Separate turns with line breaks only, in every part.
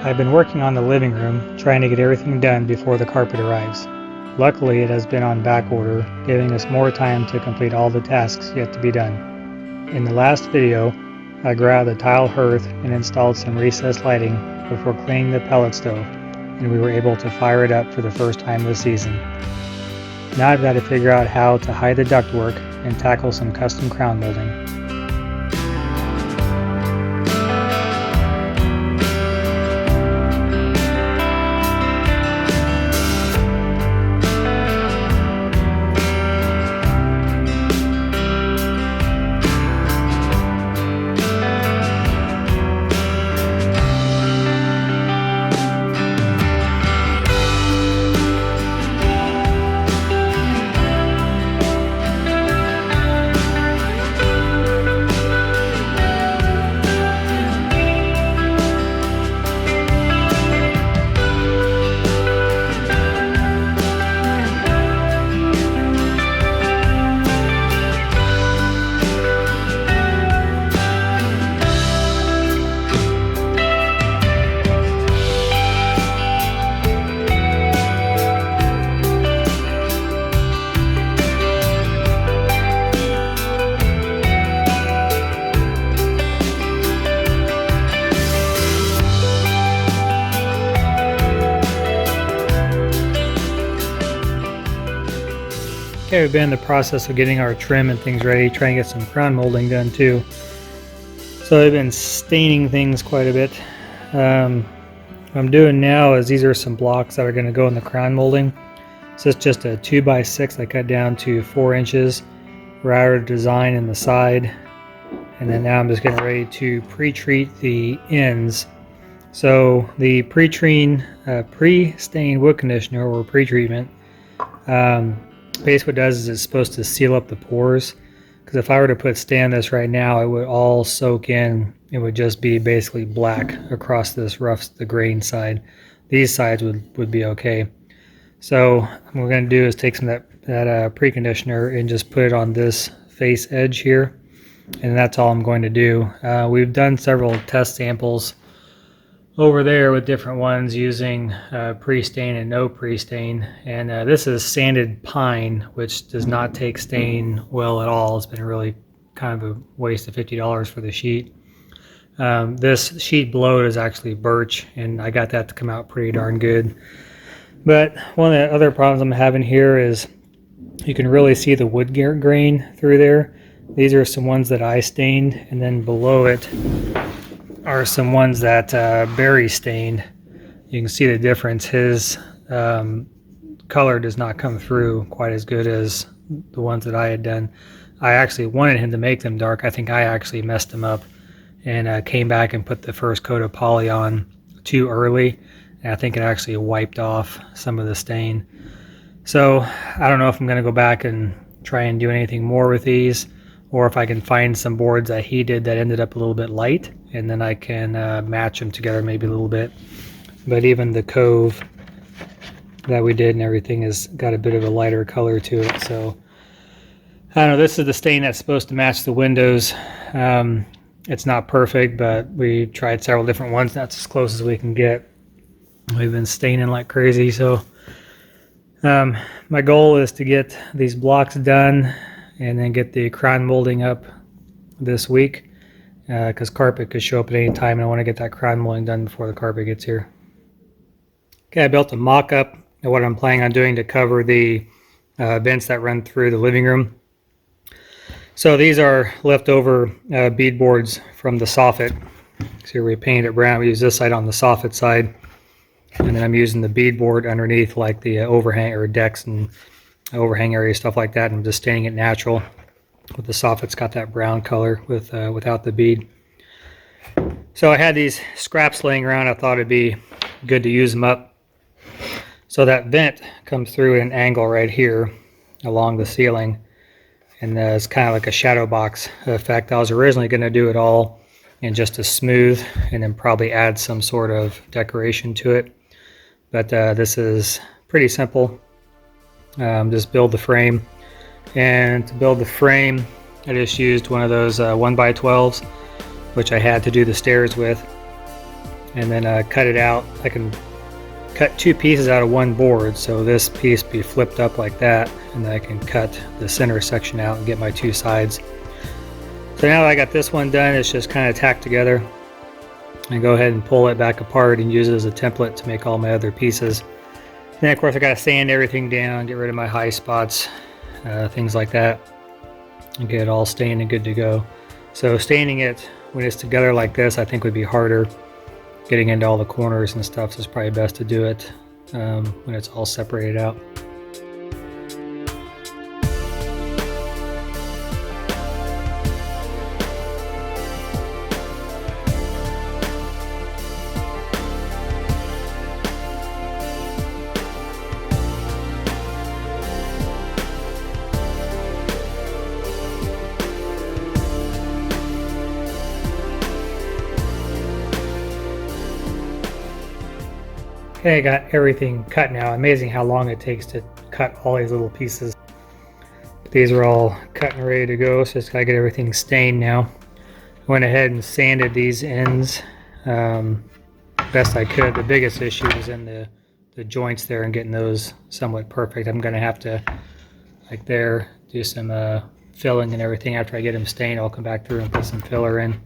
I've been working on the living room, trying to get everything done before the carpet arrives. Luckily, it has been on back order, giving us more time to complete all the tasks yet to be done. In the last video, I grabbed the tile hearth and installed some recessed lighting before cleaning the pellet stove, and we were able to fire it up for the first time this season. Now I've got to figure out how to hide the ductwork and tackle some custom crown molding. Okay, we've been in the process of getting our trim and things ready, trying to get some crown molding done too. So I've been staining things quite a bit. What I'm doing now is these are some blocks that are going to go in the crown molding. So it's just a 2x6 I cut down to 4 inches, router design in the side, and then now I'm just getting ready to pre-treat the ends. So the pre-stained wood conditioner or pre-treatment, basically what it does is it's supposed to seal up the pores, because if I were to stand this right now, it would all soak in. It would just be basically black across this the grain side. These sides would be okay. So what we're going to do is take some of that preconditioner and just put it on this face edge here, and that's all I'm going to do. We've done several test samples over there with different ones using pre-stain and no pre-stain, and this is sanded pine, which does not take stain well at all. It's been really kind of a waste of $50 for the sheet. This sheet below it is actually birch, and I got that to come out pretty darn good. But one of the other problems I'm having here is you can really see the wood grain through there. These are some ones that I stained, and then below it are some ones that Barry stained. You can see the difference. His color does not come through quite as good as the ones that I had done. I actually wanted him to make them dark. I think I actually messed them up and came back and put the first coat of poly on too early, and I think it actually wiped off some of the stain. So I don't know if I'm going to go back and try and do anything more with these, or if I can find some boards that he did that ended up a little bit light, and then I can match them together maybe a little bit. But even the cove that we did and everything has got a bit of a lighter color to it. So I don't know, this is the stain that's supposed to match the windows. It's not perfect, but we tried several different ones. That's as close as we can get. We've been staining like crazy. So my goal is to get these blocks done and then get the crown molding up this week, because carpet could show up at any time, and I want to get that crown molding done before the carpet gets here. Okay, I built a mock-up of what I'm planning on doing to cover the vents that run through the living room. So these are leftover bead boards from the soffit. So we painted it brown. We use this side on the soffit side, and then I'm using the bead board underneath, like the overhang or decks and overhang area, stuff like that. I'm just staining it natural with the soffit's got that brown color with without the bead. So I had these scraps laying around. I thought it'd be good to use them up. So that vent comes through at an angle right here along the ceiling, and it's kind of like a shadow box effect. I was originally going to do it all in just a smooth and then probably add some sort of decoration to it, but this is pretty simple. Just build the frame, and to build the frame I just used one of those 1x12s, which I had to do the stairs with, and then cut it out. I can cut 2 pieces out of one board, so this piece be flipped up like that, and then I can cut the center section out and get my 2 sides. So now that I got this one done, it's just kind of tacked together, and go ahead and pull it back apart and use it as a template to make all my other pieces. Then of course I got to sand everything down, get rid of my high spots, things like that, and get it all stained and good to go. So staining it when it's together like this I think would be harder. Getting into all the corners and stuff, so it's probably best to do it when it's all separated out. Okay, I got everything cut now. Amazing how long it takes to cut all these little pieces. But these are all cut and ready to go, so just gotta get everything stained now. I went ahead and sanded these ends best I could. The biggest issue is in the joints there and getting those somewhat perfect. I'm gonna have to, like there, do some filling and everything. After I get them stained, I'll come back through and put some filler in.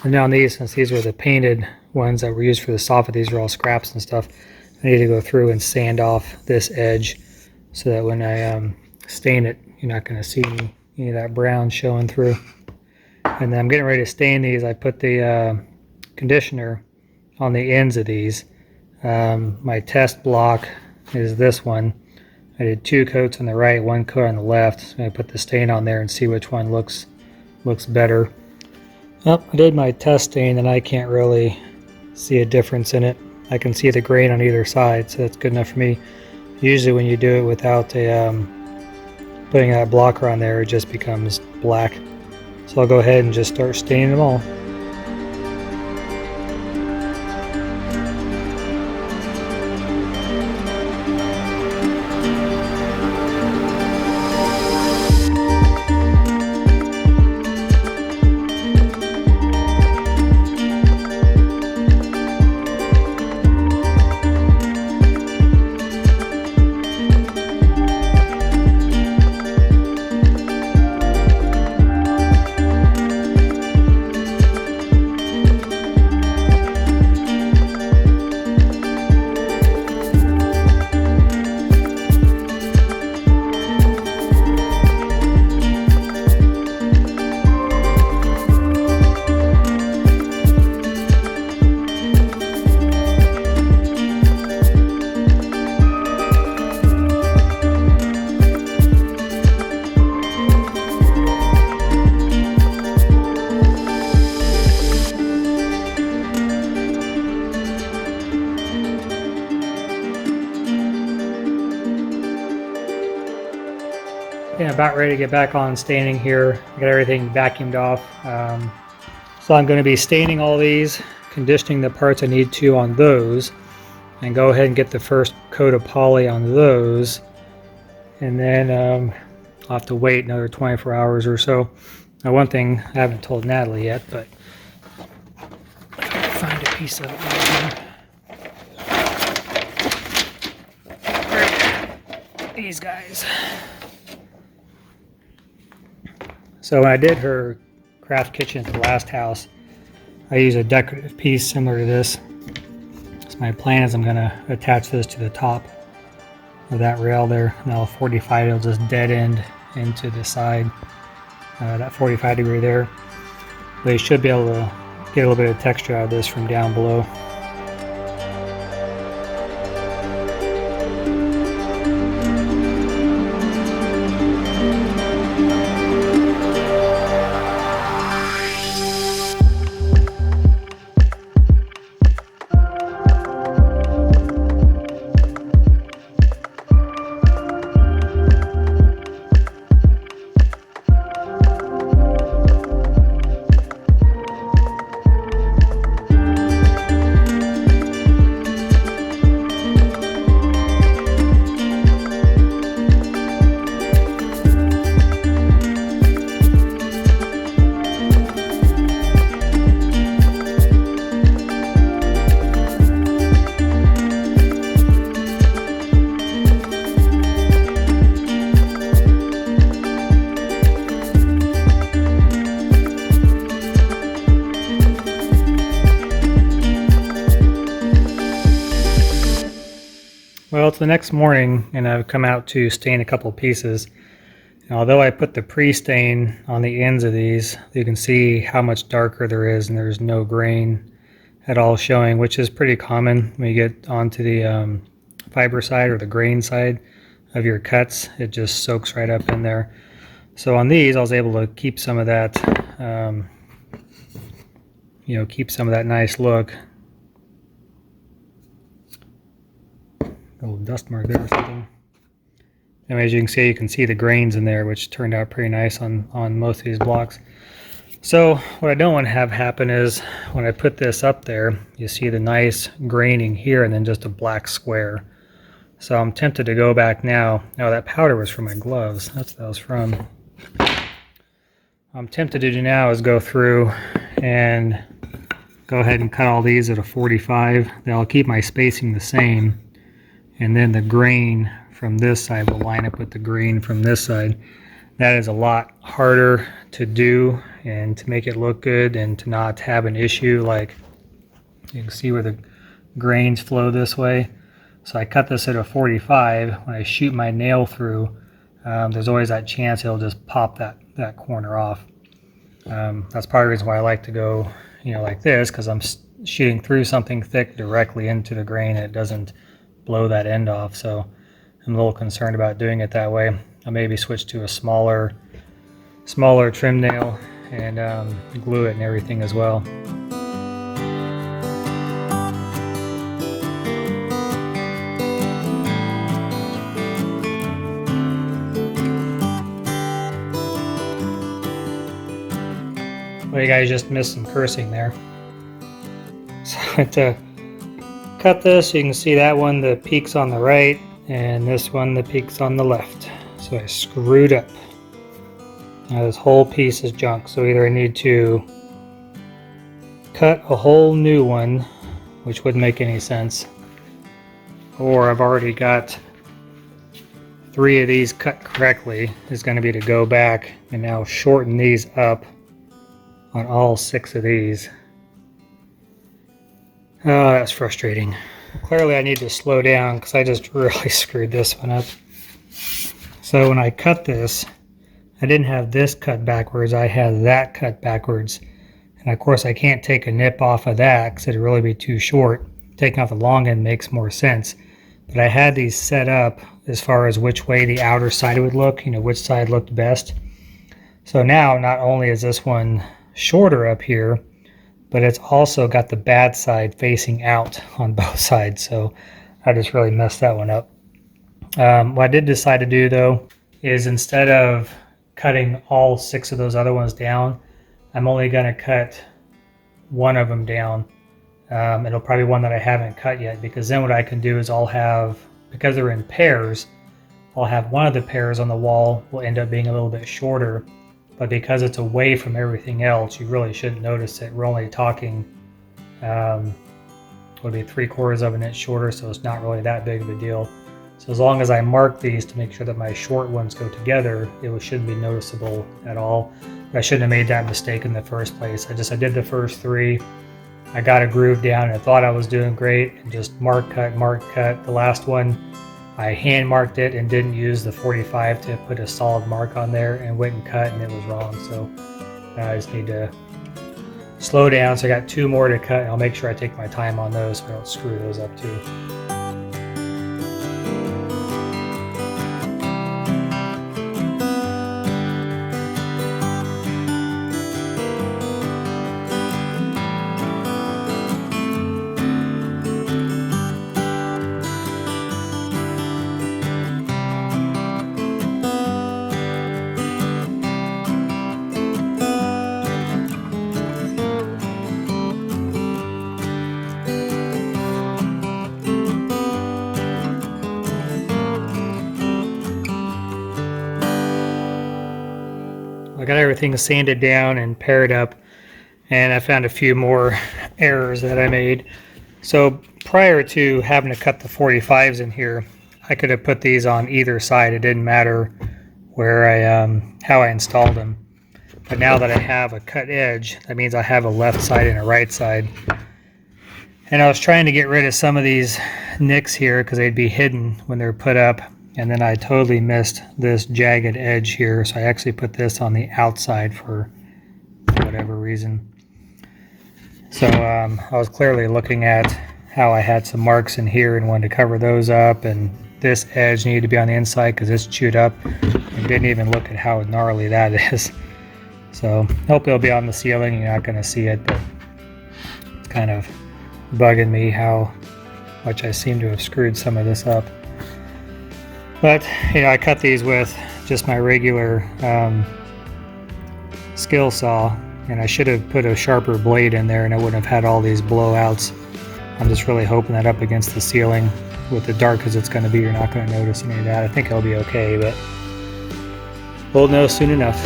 And now on these, since these were the painted ones that were used for the soffit, these are all scraps and stuff, I need to go through and sand off this edge so that when I stain it, you're not going to see any of that brown showing through. And then I'm getting ready to stain these. I put the conditioner on the ends of these. My test block is this one. I did 2 coats on the right, 1 coat on the left. So I'm going to put the stain on there and see which one looks better. Well, I did my test stain and I can't really see a difference in it. I can see the grain on either side, so that's good enough for me. Usually when you do it without putting that blocker on there, it just becomes black. So I'll go ahead and just start staining them all. Okay, I'm about ready to get back on staining here. I got everything vacuumed off. So I'm going to be staining all these, conditioning the parts I need to on those, and go ahead and get the first coat of poly on those. And then I'll have to wait another 24 hours or so. Now, one thing I haven't told Natalie yet, but I can find a piece of it right here. These guys. So when I did her craft kitchen at the last house, I used a decorative piece similar to this. So my plan is I'm going to attach this to the top of that rail there. And I'll 45, it'll just dead end into the side, that 45 degree there. But you should be able to get a little bit of texture out of this from down below. Well, it's the next morning and I've come out to stain a couple pieces. And although I put the pre-stain on the ends of these, you can see how much darker there is and there's no grain at all showing, which is pretty common when you get onto the fiber side or the grain side of your cuts. It just soaks right up in there. So on these I was able to keep some of that keep some of that nice look. A little dust mark there or something. And as you can see the grains in there, which turned out pretty nice on most of these blocks. So what I don't want to have happen is when I put this up there, you see the nice graining here and then just a black square. So I'm tempted to go back now. Oh, that powder was from my gloves. That's what that was from. I'm tempted to do now is go through and go ahead and cut all these at a 45. Then I'll keep my spacing the same. And then the grain from this side will line up with the grain from this side. That is a lot harder to do and to make it look good and to not have an issue. Like you can see where the grains flow this way. So I cut this at a 45. When I shoot my nail through, there's always that chance it'll just pop that corner off. That's part of the reason why I like to go like this, because I'm shooting through something thick directly into the grain and it doesn't blow that end off. So I'm a little concerned about doing it that way. I'll maybe switch to a smaller trim nail and glue it and everything as well. Well, you guys just missed some cursing there. So to cut this, you can see that one, the peak's on the right, and this one, the peak's on the left. So I screwed up. Now this whole piece is junk, so either I need to cut a whole new one, which wouldn't make any sense, or I've already got 3 of these cut correctly, is going to be to go back and now shorten these up on all 6 of these. Oh, that's frustrating. Clearly I need to slow down because I just really screwed this one up. So when I cut this, I didn't have this cut backwards, I had that cut backwards. And of course I can't take a nip off of that because it'd really be too short. Taking off the long end makes more sense. But I had these set up as far as which way the outer side would look, which side looked best. So now not only is this one shorter up here, but it's also got the bad side facing out on both sides. So I just really messed that one up. What I did decide to do though is instead of cutting all 6 of those other ones down, I'm only going to cut one of them down. It'll probably be one that I haven't cut yet, because then what I can do is I'll have, because they're in pairs, I'll have one of the pairs on the wall will end up being a little bit shorter, but because it's away from everything else, you really shouldn't notice it. We're only talking would be 3/4 of an inch shorter, so it's not really that big of a deal. So as long as I mark these to make sure that my short ones go together, it shouldn't be noticeable at all. But I shouldn't have made that mistake in the first place. I did the first 3. I got a groove down and I thought I was doing great, and just mark, cut. The last one, I hand marked it and didn't use the 45 to put a solid mark on there, and went and cut and it was wrong. So I just need to slow down. So I got 2 more to cut, and I'll make sure I take my time on those so I don't screw those up too. I got everything sanded down and paired up, and I found a few more errors that I made. So prior to having to cut the 45s in here, I could have put these on either side. It didn't matter where how I installed them. But now that I have a cut edge, that means I have a left side and a right side. And I was trying to get rid of some of these nicks here because they'd be hidden when they're put up. And then I totally missed this jagged edge here. So I actually put this on the outside for whatever reason. So I was clearly looking at how I had some marks in here and wanted to cover those up. And this edge needed to be on the inside because it's chewed up. And didn't even look at how gnarly that is. So hope it'll be on the ceiling. You're not going to see it, but it's kind of bugging me how much I seem to have screwed some of this up. But I cut these with just my regular skill saw, and I should have put a sharper blade in there and I wouldn't have had all these blowouts. I'm just really hoping that up against the ceiling, with the dark as it's going to be, you're not going to notice any of that. I think it'll be okay, but we'll know soon enough.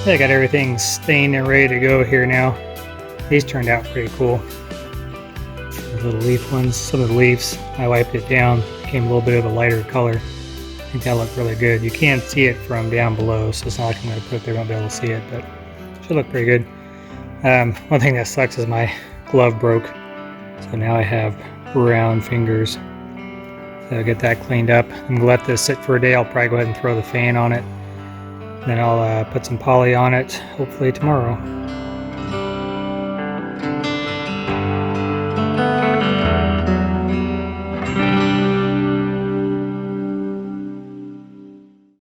I got everything stained and ready to go here now. These turned out pretty cool. The little leaf ones, some of the leaves, I wiped it down, became a little bit of a lighter color. I think that looked really good. You can't see it from down below, so it's not like I'm going to put it there, you won't be able to see it, but it should look pretty good. One thing that sucks is my glove broke, so now I have brown fingers. So I'll get that cleaned up. I'm going to let this sit for a day. I'll probably go ahead and throw the fan on it. Then I'll put some poly on it, hopefully tomorrow.